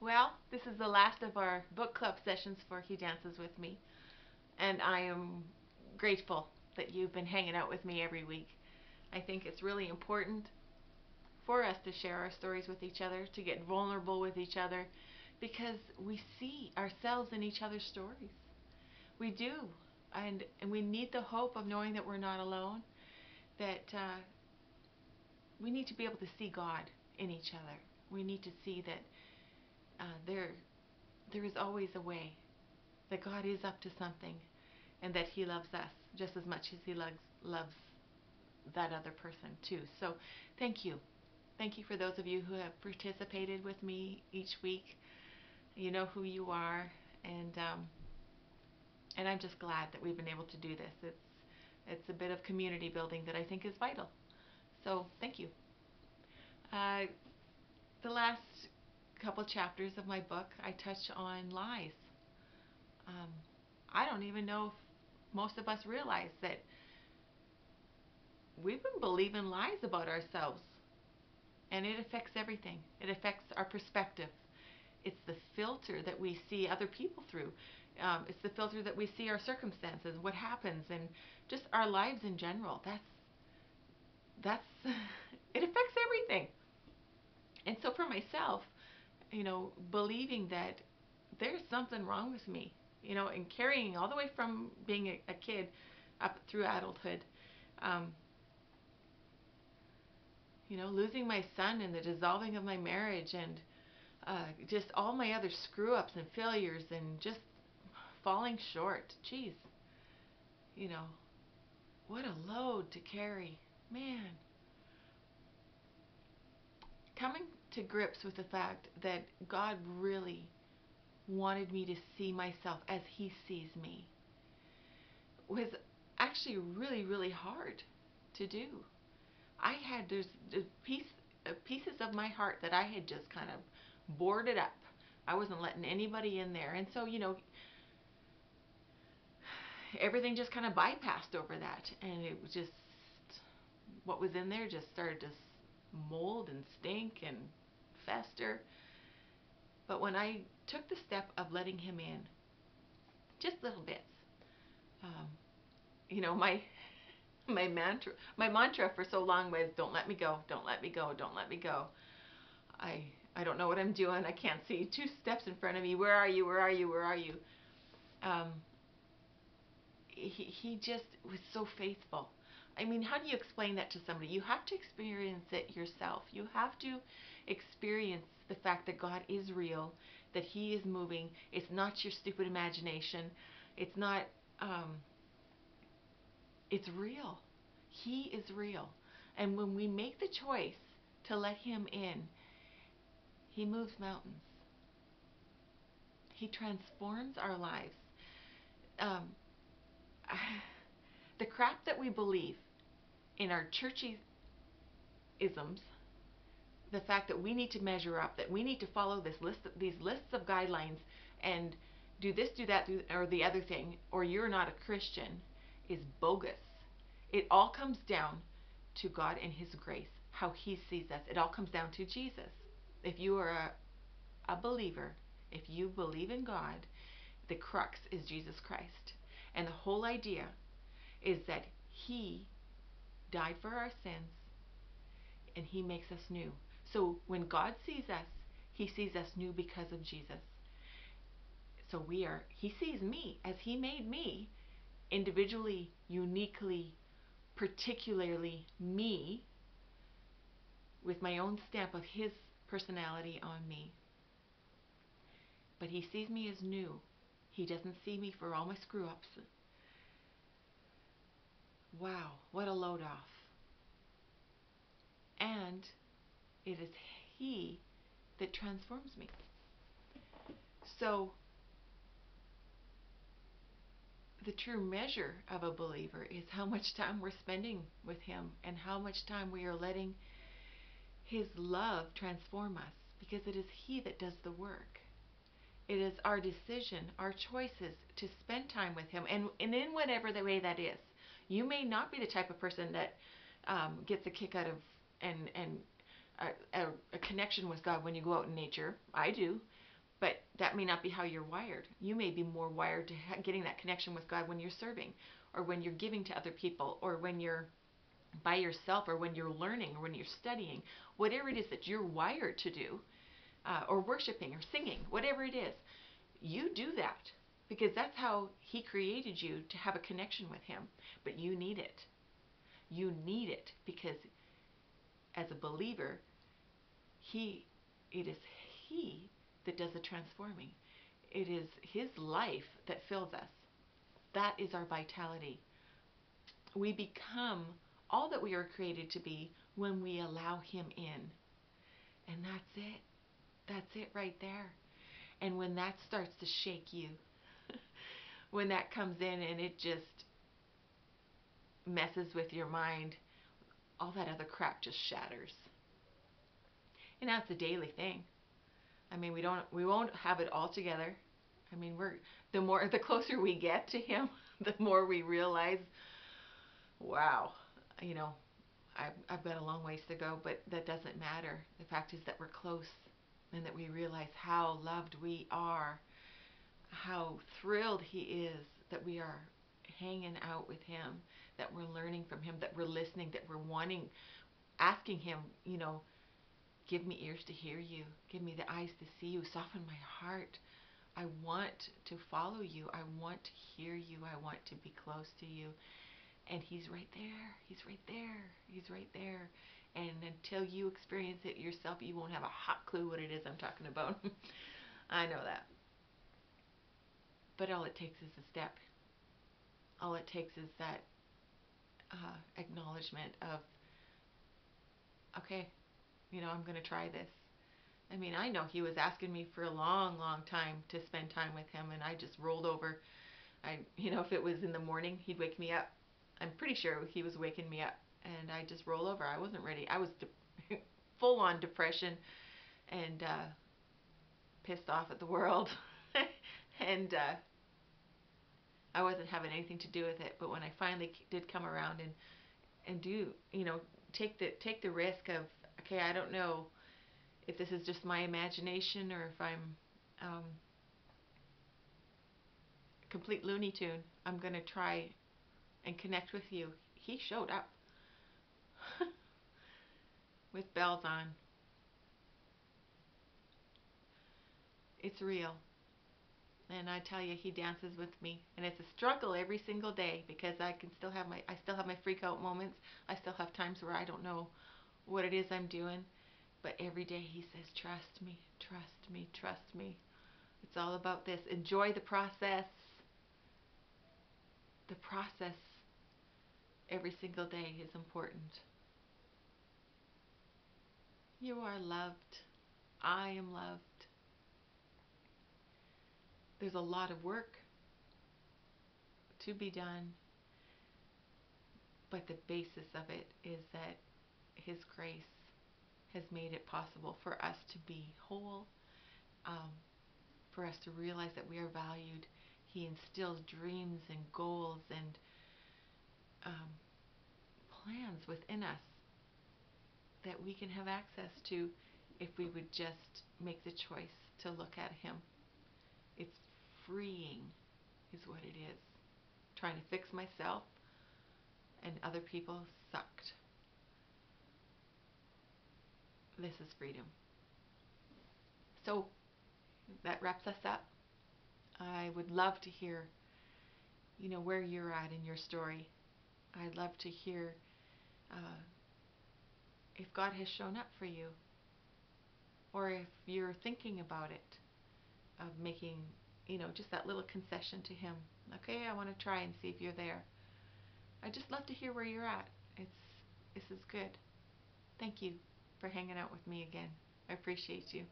Well, this is the last of our book club sessions for He Dances With Me, and I am grateful that you've been hanging out with me every week. I think it's really important for us to share our stories with each other, to get vulnerable with each other, because we see ourselves in each other's stories. We do, and we need the hope of knowing that we're not alone, that we need to be able to see God in each other. We need to see that there is always a way, that God is up to something, and that He loves us just as much as He loves that other person too. So thank you. Thank you for those of you who have participated with me each week. You know who you are, and I'm just glad that we've been able to do this. It's a bit of community building that I think is vital. So thank you. Uh, the last couple chapters of my book, I touch on lies. Um, I don't even know if most of us realize that we've been believing lies about ourselves, and it affects everything. It affects our perspective. It's the filter that we see other people through. It's the filter that we see our circumstances, what happens, and just our lives in general. That's it affects everything. And so for myself, believing that there's something wrong with me, and carrying all the way from being a kid up through adulthood, um, losing my son and the dissolving of my marriage, and just all my other screw ups and failures and just falling short. Geez, you know, what a load to carry. Man, coming to grips with the fact that God really wanted me to see myself as He sees me was actually really, really hard to do. I had there's pieces of my heart that I had just kind of boarded up. I wasn't letting anybody in there, and so everything just kind of bypassed over that, and it was just what was in there just started to mold and stink and fester. But when I took the step of letting Him in, just little bits, um, my my mantra for so long was, don't let me go, don't let me go, don't let me go. I don't know what I'm doing. I can't see 2 steps in front of me. Where are you? Where are you? Where are you? Um, he just was so faithful. I mean, how do you explain that to somebody? You have to experience it yourself. You have to experience the fact that God is real, that He is moving. It's not your stupid imagination. It's not, it's real. He is real. And when we make the choice to let Him in, He moves mountains. He transforms our lives. Um, the crap that we believe in our churchy isms, the fact that we need to measure up, that we need to follow these lists of guidelines, and do this, do that, or the other thing, or you're not a Christian, is bogus. It all comes down to God and His grace, how He sees us. It all comes down to Jesus. If you are a believer, if you believe in God, the crux is Jesus Christ. And the whole idea is that He died for our sins, and He makes us new. So when God sees us, He sees us new because of Jesus. So He sees me as He made me, individually, uniquely, particularly me, with my own stamp of His personality on me. But He sees me as new. He doesn't see me for all my screw ups. Wow, what a load off. And it is He that transforms me. So the true measure of a believer is how much time we're spending with Him, and how much time we are letting His love transform us, because it is He that does the work. It is our decision, our choices to spend time with Him, and in whatever the way that is. You may not be the type of person that gets a kick out of and a connection with God when you go out in nature. I do. But that may not be how you're wired. You may be more wired to getting that connection with God when you're serving, or when you're giving to other people, or when you're by yourself, or when you're learning, or when you're studying. Whatever it is that you're wired to do, or worshiping, or singing, whatever it is, you do that because that's how He created you, to have a connection with Him. But you need it. You need it because as a believer, it is He that does the transforming. It is His life that fills us. That is our vitality. We become all that we are created to be when we allow Him in. And that's it. That's it right there. And when that starts to shake you, when that comes in and it just messes with your mind, all that other crap just shatters. And that's a daily thing. I mean, we won't have it all together. I mean, the closer we get to Him, the more we realize, wow, you know, I've got a long ways to go, but that doesn't matter. The fact is that we're close, and that we realize how loved we are, how thrilled He is that we are hanging out with Him, that we're learning from Him, that we're listening, that we're asking Him, give me ears to hear You, give me the eyes to see You, soften my heart. I want to follow You. I want to hear You. I want to be close to You. And He's right there. He's right there. He's right there. And until you experience it yourself, you won't have a hot clue what it is I'm talking about. I know that. But all it takes is a step. All it takes is that acknowledgement of, okay, I'm going to try this. I mean, I know He was asking me for a long, long time to spend time with Him, and I just rolled over. If it was in the morning, He'd wake me up. I'm pretty sure He was waking me up, and I just roll over. I wasn't ready. I was full on depression and pissed off at the world, and I wasn't having anything to do with it. But when I finally did come around and do, take the risk of, okay, I don't know if this is just my imagination or if I'm complete Looney Tune. I'm going to try and connect with You. He showed up with bells on. It's real. And I tell you, He dances with me, and it's a struggle every single day because I still have my freak out moments. I still have times where I don't know what it is I'm doing, but every day He says, trust me, trust me, trust me. It's all about this. Enjoy the process. The process every single day is important. You are loved. I am loved. There's a lot of work to be done, but the basis of it is that His grace has made it possible for us to be whole, for us to realize that we are valued. He instills dreams and goals and plans within us that we can have access to if we would just make the choice to look at Him. It's freeing is what it is. Trying to fix myself and other people sucked. This is freedom. So that wraps us up. I would love to hear, where you're at in your story. I'd love to hear if God has shown up for you, or if you're thinking about it, of making, just that little concession to Him. Okay, I want to try and see if you're there. I'd just love to hear where you're at. This is good. Thank you for hanging out with me again. I appreciate you.